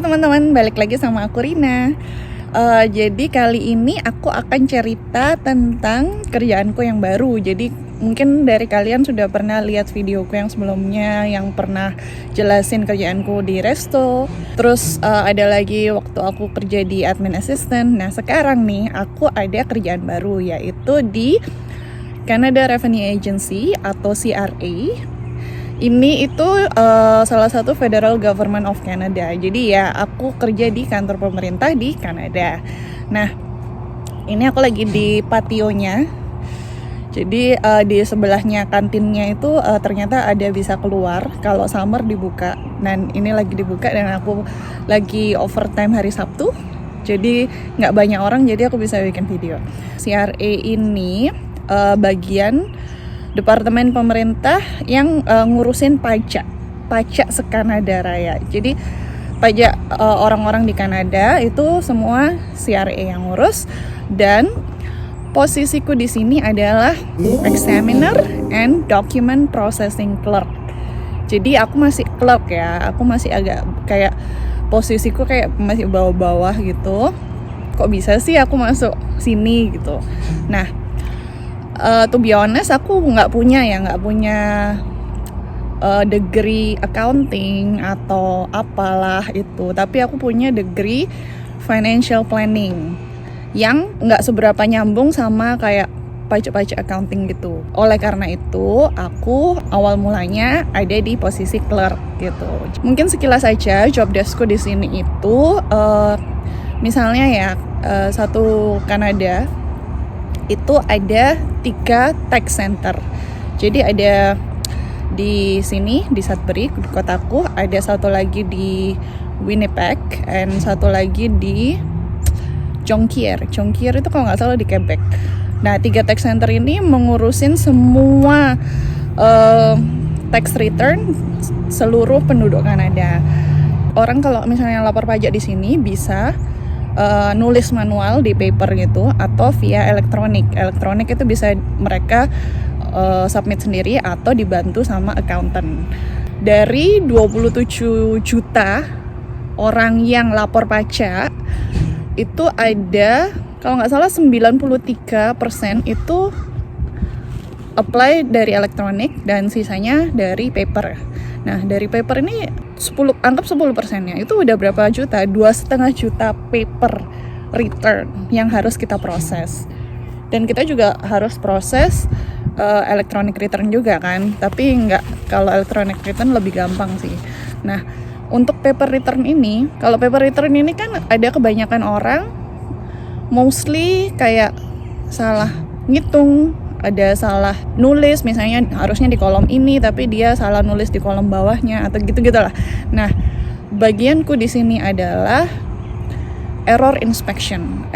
teman-teman, balik lagi sama aku Rina. Jadi kali ini aku akan cerita tentang kerjaanku yang baru. Jadi mungkin dari kalian sudah pernah lihat videoku yang sebelumnya yang pernah jelasin kerjaanku di resto. Terus ada lagi waktu aku kerja di admin assistant. Nah sekarang nih aku ada kerjaan baru, yaitu di Canada Revenue Agency atau CRA. Ini itu salah satu Federal Government of Canada. Jadi ya aku kerja di kantor pemerintah di Kanada. Nah ini aku lagi di pationya. Jadi di sebelahnya kantinnya itu ternyata ada bisa keluar kalau summer dibuka. Dan ini lagi dibuka dan aku lagi overtime hari Sabtu. Jadi nggak banyak orang, jadi aku bisa bikin video. CRA ini bagian departemen pemerintah yang ngurusin pajak se-Kanada Raya. Jadi pajak orang-orang di Kanada itu semua CRA yang ngurus, dan posisiku di sini adalah Examiner and Document Processing Clerk. Jadi aku masih clerk ya, aku masih agak kayak posisiku kayak masih bawah-bawah gitu. Kok bisa sih aku masuk sini gitu. Nah, to be honest, aku nggak punya degree accounting atau apalah itu, tapi aku punya degree financial planning yang nggak seberapa nyambung sama kayak pajak-pajak accounting gitu. Oleh karena itu, aku awal mulanya ada di posisi clerk gitu. Mungkin sekilas aja job deskku di sini itu, misalnya ya satu Kanada itu ada 3 tax center. Jadi ada di sini di Sudbury di kotaku, ada satu lagi di Winnipeg, dan satu lagi di Jonquière itu kalau nggak salah di Quebec. Nah 3 tax center ini mengurusin semua tax return seluruh penduduk Kanada. Orang kalau misalnya lapor pajak di sini bisa nulis manual di paper gitu atau via elektronik. Elektronik itu bisa mereka submit sendiri atau dibantu sama accountant. Dari 27 juta orang yang lapor pajak, itu ada kalau nggak salah 93% itu apply dari elektronik dan sisanya dari paper. Nah dari paper ini anggap 10%-nya itu udah berapa juta? 2,5 juta paper return yang harus kita proses. Dan kita juga harus proses electronic return juga kan. Tapi kalau electronic return lebih gampang sih. Nah untuk paper return ini, kalau paper return ini kan ada kebanyakan orang mostly kayak salah ngitung, ada salah nulis, misalnya harusnya di kolom ini tapi dia salah nulis di kolom bawahnya atau gitu-gitulah. Nah, bagianku di sini adalah error inspection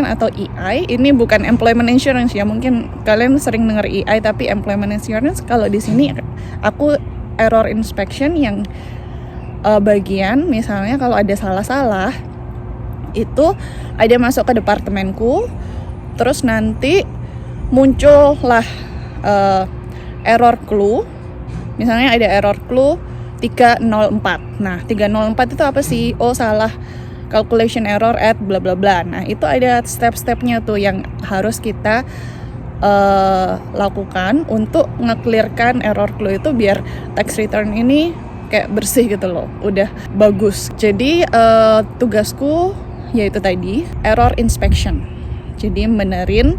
atau EI. Ini bukan employment insurance ya, mungkin kalian sering dengar EI, tapi employment insurance kalau di sini aku error inspection yang bagian misalnya kalau ada salah-salah itu ada masuk ke departemenku, terus nanti muncullah error clue. Misalnya ada error clue 304. Nah 304 itu apa sih? Oh salah calculation error at bla bla bla. Nah itu ada step-stepnya tuh yang harus kita lakukan untuk nge-clearkan error clue itu biar tax return ini kayak bersih gitu loh, udah bagus. Jadi tugasku yaitu tadi error inspection. Jadi benerin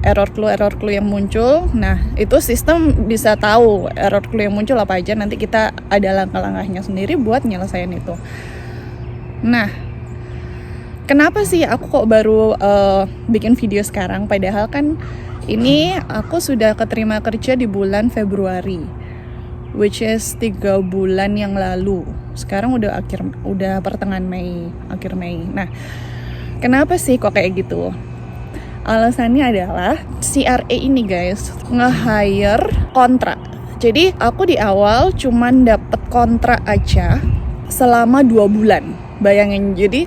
error clue yang muncul. Nah itu sistem bisa tahu error clue yang muncul apa aja, nanti kita ada langkah-langkahnya sendiri buat nyelesain itu. Nah kenapa sih aku kok baru bikin video sekarang, padahal kan ini aku sudah keterima kerja di bulan Februari, which is 3 bulan yang lalu. Sekarang udah pertengahan Mei, akhir Mei. Nah kenapa sih kok kayak gitu? Alasannya adalah CRA ini guys nge-hire kontrak. Jadi aku di awal cuman dapet kontrak aja selama 2 bulan. Bayangin, jadi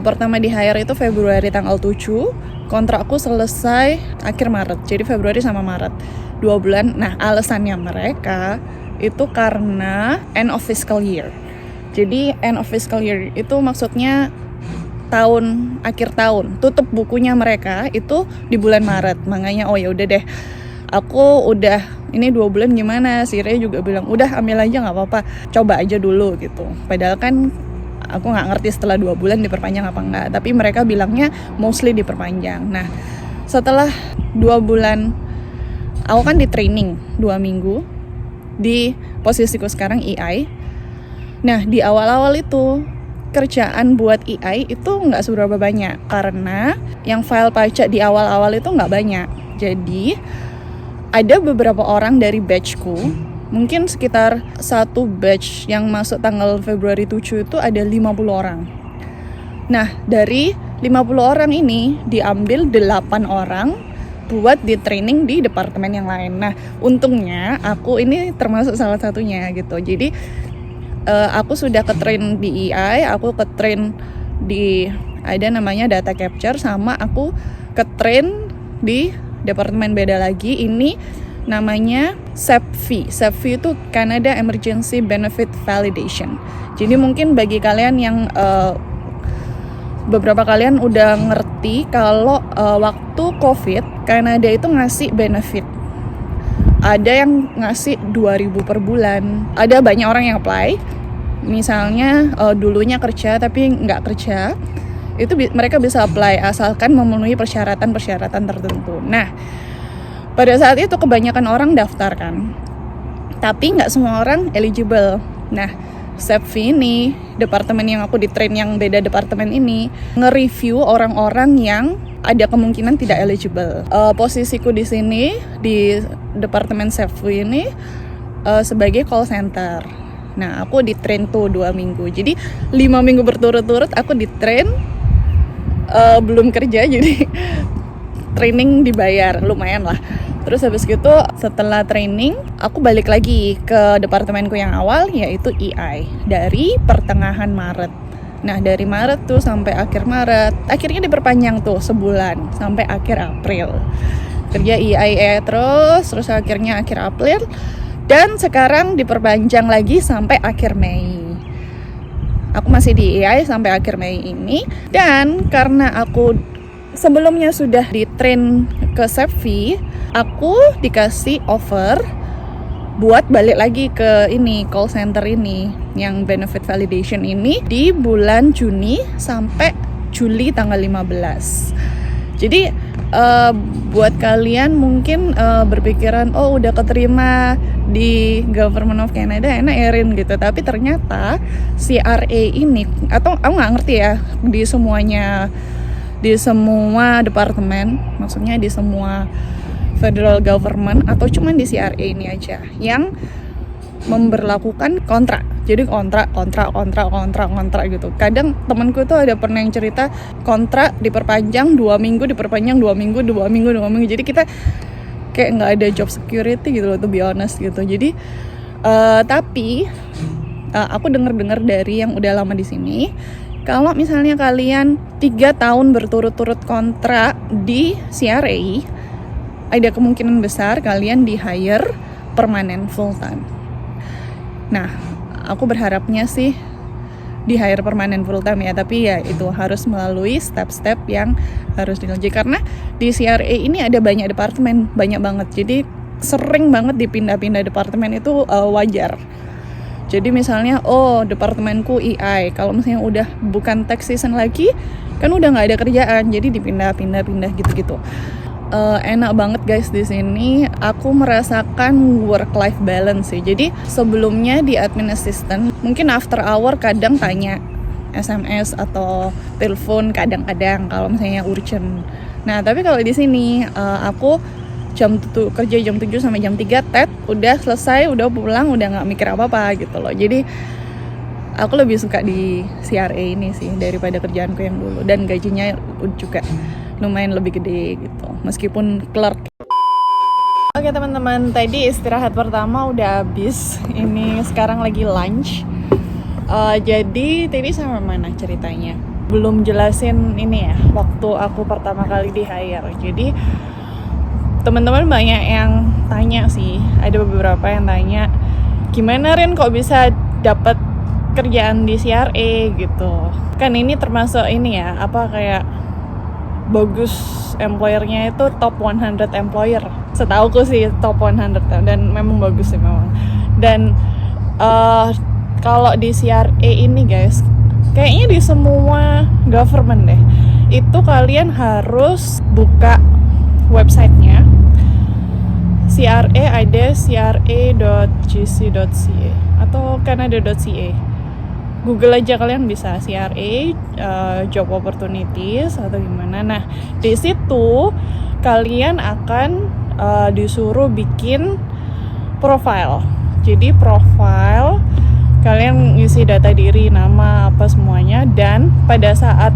pertama di-hire itu Februari tanggal 7, kontrakku selesai akhir Maret. Jadi Februari sama Maret 2 bulan. Nah alasannya mereka itu karena end of fiscal year. Jadi end of fiscal year itu maksudnya akhir tahun, tutup bukunya mereka itu di bulan Maret. Makanya oh ya udah deh, aku udah ini 2 bulan gimana, si Ray juga bilang udah ambil aja nggak apa-apa, coba aja dulu gitu. Padahal kan aku nggak ngerti setelah 2 bulan diperpanjang apa enggak, tapi mereka bilangnya mostly diperpanjang. Nah setelah 2 bulan aku kan di training 2 minggu di posisiku sekarang EI. Nah di awal-awal itu kerjaan buat EI itu nggak seberapa banyak karena yang file pajak di awal-awal itu nggak banyak. Jadi ada beberapa orang dari batchku, mungkin sekitar satu batch yang masuk tanggal Februari 7 itu ada 50 orang. Nah dari 50 orang ini diambil 8 orang buat di training di departemen yang lain. Nah untungnya aku ini termasuk salah satunya gitu. Jadi aku sudah ke-train di EI, aku ke-train di ada namanya data capture, sama aku ke-train di departemen beda lagi, ini namanya SEPV. SEPV itu Canada Emergency Benefit Validation. Jadi mungkin bagi kalian yang beberapa kalian udah ngerti kalau waktu COVID Kanada itu ngasih benefit. Ada yang ngasih 2.000 per bulan. Ada banyak orang yang apply. Misalnya dulunya kerja tapi nggak kerja, itu mereka bisa apply asalkan memenuhi persyaratan-persyaratan tertentu. Nah, pada saat itu kebanyakan orang daftar kan, tapi nggak semua orang eligible. Nah, SEPV ini, departemen yang aku di-train yang beda departemen ini, nge-review orang-orang yang ada kemungkinan tidak eligible. Posisiku di sini di departemen SEPV ini sebagai call center. Nah, aku di-train tuh 2 minggu. Jadi 5 minggu berturut-turut aku di-train, belum kerja, jadi training dibayar, lumayan lah. Terus habis gitu setelah training aku balik lagi ke departemenku yang awal, yaitu EI dari pertengahan Maret. Nah dari Maret tuh sampai akhir Maret, akhirnya diperpanjang tuh sebulan sampai akhir April. Kerja EI terus akhirnya akhir April, dan sekarang diperpanjang lagi sampai akhir Mei. Aku masih di EI sampai akhir Mei ini, dan karena aku sebelumnya sudah di-train ke SEPV, aku dikasih offer buat balik lagi ke ini call center ini yang benefit validation ini di bulan Juni sampai Juli tanggal 15. Jadi buat kalian mungkin berpikiran oh udah keterima di Government of Canada enak Erin gitu, tapi ternyata CRA ini, atau aku nggak ngerti ya di semua departemen, maksudnya di semua federal government atau cuman di CRA ini aja yang memberlakukan kontrak. Jadi kontrak gitu. Kadang temanku tuh ada pernah yang cerita kontrak diperpanjang 2 minggu, diperpanjang 2 minggu. Jadi kita kayak nggak ada job security gitu loh, to be honest gitu. Jadi tapi aku dengar dari yang udah lama di sini, kalau misalnya kalian 3 tahun berturut-turut kontrak di CRA, ada kemungkinan besar kalian di-hire permanen full time. Nah, aku berharapnya sih di-hire permanen full time ya, tapi ya itu harus melalui step-step yang harus dilalui. Karena di CRA ini ada banyak departemen, banyak banget. Jadi sering banget dipindah-pindah departemen itu wajar. Jadi misalnya, departemenku EI, kalau misalnya udah bukan tax season lagi, kan udah nggak ada kerjaan, jadi dipindah-pindah gitu-gitu. Enak banget guys di sini. Aku merasakan work-life balance sih. Jadi sebelumnya di admin assistant, mungkin after hour kadang tanya SMS atau telepon kadang-kadang kalau misalnya urgent. Nah tapi kalau di sini aku kerja jam 7 sampai jam 3 udah selesai, udah pulang, udah nggak mikir apa-apa gitu loh. Jadi aku lebih suka di CRA ini sih daripada kerjaanku yang dulu, dan gajinya juga lumayan lebih gede gitu meskipun clerk. Oke teman-teman, tadi istirahat pertama udah habis, ini sekarang lagi lunch. Jadi tadi sama mana ceritanya? Belum jelasin ini ya, waktu aku pertama kali di hire. Jadi teman-teman banyak yang tanya sih, ada beberapa yang tanya, gimana Rin kok bisa dapat kerjaan di CRA gitu. Kan ini termasuk ini ya, apa kayak bagus employernya itu top 100 employer. Setauku sih top 100 dan memang bagus sih memang. Dan kalau di CRA ini guys, kayaknya di semua government deh, itu kalian harus buka websitenya. CRA ada cra.gc.ca atau canada.ca. Google aja kalian bisa CRA job opportunities atau gimana. Nah, di situ kalian akan disuruh bikin profile. Jadi profile kalian ngisi data diri, nama, apa semuanya, dan pada saat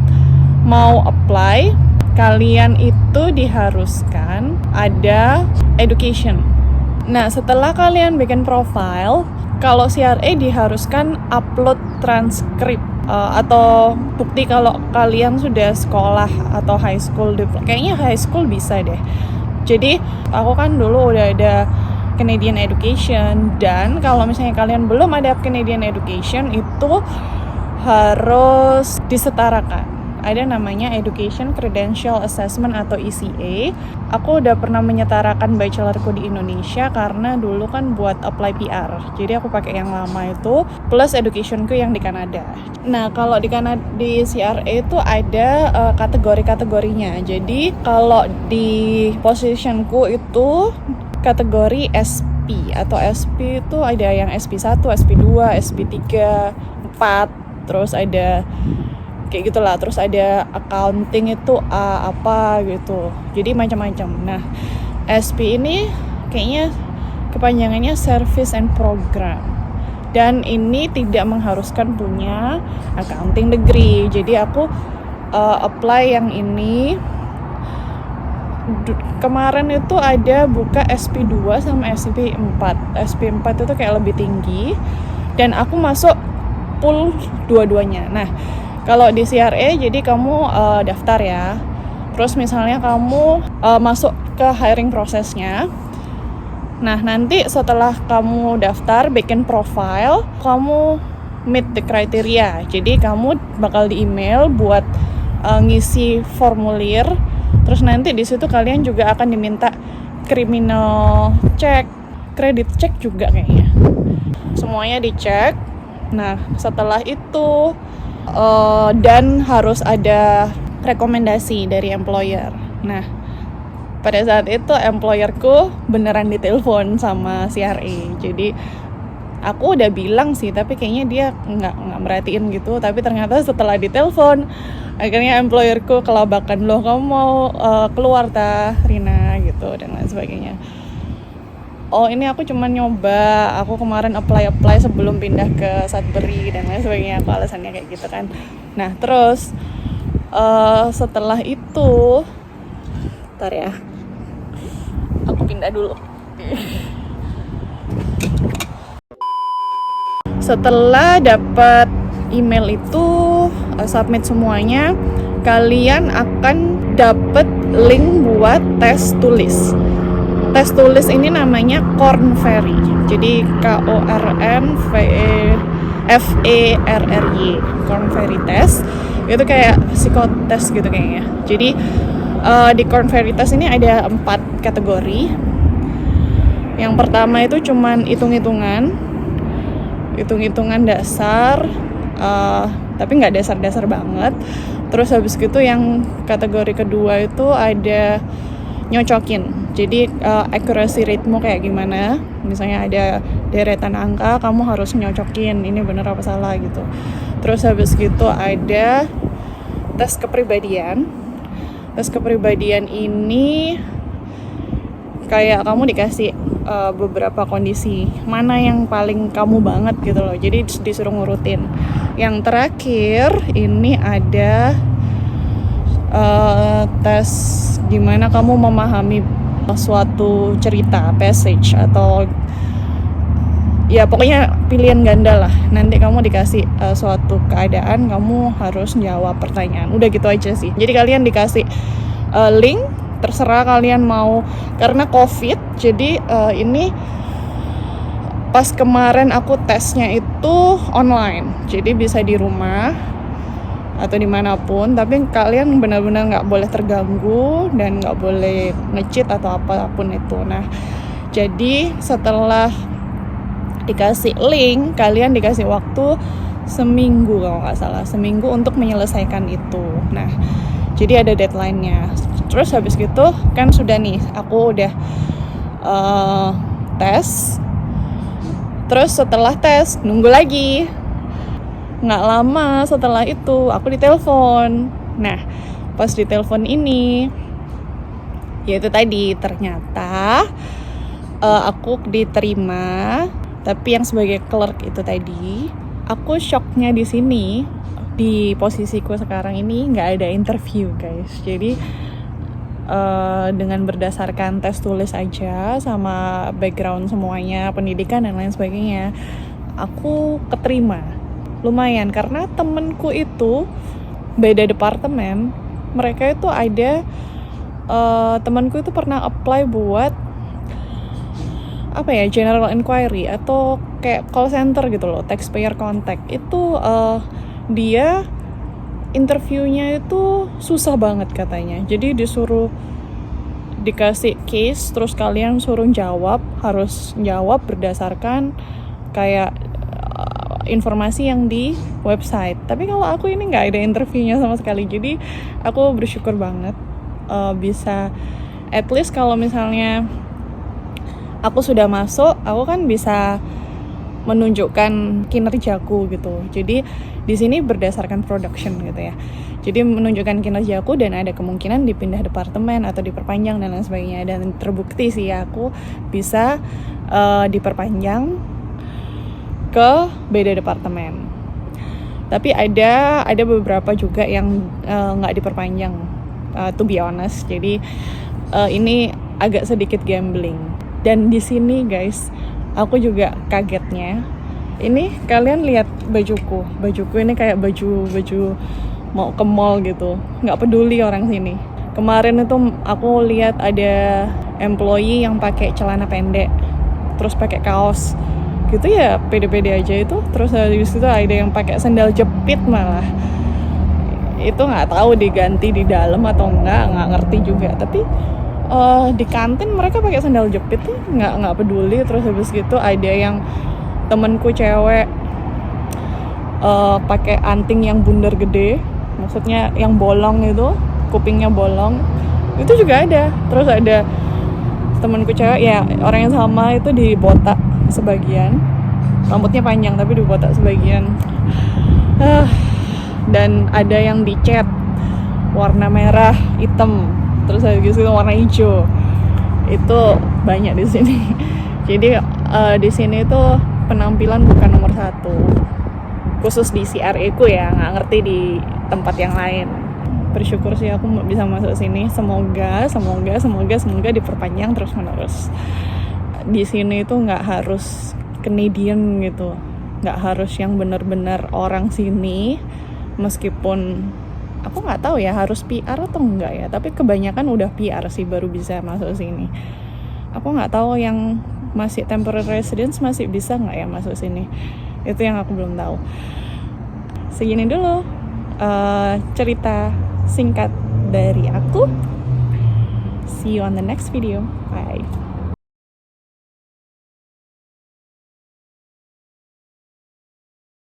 mau apply kalian itu diharuskan ada education. Nah, setelah kalian bikin profile, kalau CRA diharuskan upload transkrip atau bukti kalau kalian sudah sekolah atau high school diploma. Kayaknya high school bisa deh. Jadi aku kan dulu udah ada Canadian Education, dan kalau misalnya kalian belum ada Canadian Education itu harus disetarakan. Ada namanya Education Credential Assessment atau ECA. Aku udah pernah menyetarakan bachelorku di Indonesia karena dulu kan buat apply PR. Jadi aku pakai yang lama itu plus educationku yang di Kanada. Nah, kalau di CRA itu ada kategori-kategorinya. Jadi kalau di positionku itu kategori SP atau SP itu ada yang SP1, SP2, SP3, 4, terus ada kayak gitulah, terus ada accounting itu A apa gitu, jadi macam-macam. Nah, SP ini kayaknya kepanjangannya Service and Program, dan ini tidak mengharuskan punya accounting degree. Jadi aku apply yang ini. Kemarin itu ada buka SP2 sama SP4. SP4 itu kayak lebih tinggi, dan aku masuk pool dua-duanya. Nah, kalau di CRA jadi kamu daftar ya, terus misalnya kamu masuk ke hiring prosesnya. Nah, nanti setelah kamu daftar, bikin profile, kamu meet the criteria. Jadi kamu bakal di email buat ngisi formulir. Terus nanti di situ kalian juga akan diminta criminal check, credit check juga kayaknya. Semuanya dicek. Nah, setelah itu dan harus ada rekomendasi dari employer. Nah, pada saat itu employerku beneran ditelepon sama CRA. Jadi aku udah bilang sih, tapi kayaknya dia nggak merhatiin gitu. Tapi ternyata setelah ditelepon, akhirnya employerku kelabakan, loh kamu mau keluar Rina gitu dan lain sebagainya. Oh, ini aku cuma nyoba, aku kemarin apply sebelum pindah ke Sudbury dan lain sebagainya. Aku alasannya kayak gitu kan. Nah, terus setelah itu, bentar ya, aku pindah dulu. Setelah dapat email itu, submit semuanya, kalian akan dapat link buat tes tulis. Tes tulis ini namanya Korn Ferry. Jadi KORNFERRY, Korn Ferry test. Itu kayak psikotes gitu kayaknya. Jadi di Korn Ferry test ini ada 4 kategori. Yang pertama itu cuman hitung-hitungan dasar, tapi nggak dasar-dasar banget. Terus habis gitu yang kategori kedua itu ada nyocokin. Jadi accuracy rate-mu kayak gimana. Misalnya ada deretan angka, kamu harus nyocokin ini benar apa salah gitu. Terus habis gitu ada tes kepribadian. Tes kepribadian ini kayak kamu dikasih beberapa kondisi, mana yang paling kamu banget gitu loh. Jadi disuruh ngurutin. Yang terakhir ini ada tes gimana kamu memahami suatu cerita, passage, atau ya pokoknya pilihan ganda lah. Nanti kamu dikasih suatu keadaan, kamu harus jawab pertanyaan. Udah gitu aja sih. Jadi kalian dikasih link, terserah kalian mau, karena COVID jadi ini pas kemarin aku tesnya itu online, jadi bisa di rumah atau dimanapun, tapi kalian benar-benar nggak boleh terganggu dan nggak boleh nge-cheat atau apapun itu. Nah, jadi setelah dikasih link, kalian dikasih waktu seminggu kalau nggak salah, seminggu untuk menyelesaikan itu. Nah, jadi ada deadline-nya. Terus habis gitu kan sudah nih, aku udah tes. Terus setelah tes nunggu lagi. Nggak lama setelah itu aku ditelepon. Nah, pas ditelepon ini, ya itu tadi ternyata aku diterima, tapi yang sebagai clerk itu tadi. Aku shocknya di sini, di posisiku sekarang ini nggak ada interview guys. Jadi dengan berdasarkan tes tulis aja sama background semuanya, pendidikan dan lain sebagainya, aku keterima. Lumayan, karena temenku itu beda departemen. Mereka itu ada temanku itu pernah apply buat apa ya, general inquiry atau kayak call center gitu loh, taxpayer contact. Itu dia interviewnya itu susah banget katanya. Jadi dikasih case, terus kalian suruh harus jawab berdasarkan kayak informasi yang di website. Tapi kalau aku ini nggak ada interviewnya sama sekali, jadi aku bersyukur banget bisa, at least kalau misalnya aku sudah masuk, aku kan bisa menunjukkan kinerjaku gitu. Jadi di sini berdasarkan production gitu ya. Jadi menunjukkan kinerjaku dan ada kemungkinan dipindah departemen atau diperpanjang dan lain sebagainya. Dan terbukti sih aku bisa diperpanjang ke beda departemen. Tapi ada beberapa juga yang nggak diperpanjang, to be honest. Jadi ini agak sedikit gambling. Dan di sini guys, aku juga kagetnya. Ini kalian lihat bajuku ini kayak baju mau ke mall gitu. Nggak peduli orang sini. Kemarin itu aku lihat ada employee yang pakai celana pendek, terus pakai kaos gitu ya, pede-pede aja itu. Terus habis itu ada yang pakai sandal jepit malah. Itu nggak tahu diganti di dalam atau nggak ngerti juga. Tapi di kantin mereka pakai sandal jepit tuh nggak peduli. Terus habis gitu ada yang temenku cewek pakai anting yang bundar gede, maksudnya yang bolong itu, kupingnya bolong, itu juga ada. Terus ada temenku cewek ya, orang yang sama itu dibotak sebagian, rambutnya panjang tapi dibotak sebagian. Dan ada yang dicat warna merah, hitam, terus habis itu warna hijau. Itu banyak di sini. Jadi di sini tuh penampilan bukan nomor 1, khusus di CRE ku ya, nggak ngerti di tempat yang lain. Bersyukur sih aku bisa masuk sini. Semoga diperpanjang terus menerus. Di sini tuh nggak harus Canadian gitu, nggak harus yang benar-benar orang sini. Meskipun aku nggak tahu ya harus PR atau enggak ya, tapi kebanyakan udah PR sih baru bisa masuk sini. Aku nggak tahu yang masih temporary residence masih bisa nggak ya masuk sini, itu yang aku belum tahu. Segini dulu cerita singkat dari aku. See you on the next video. Bye.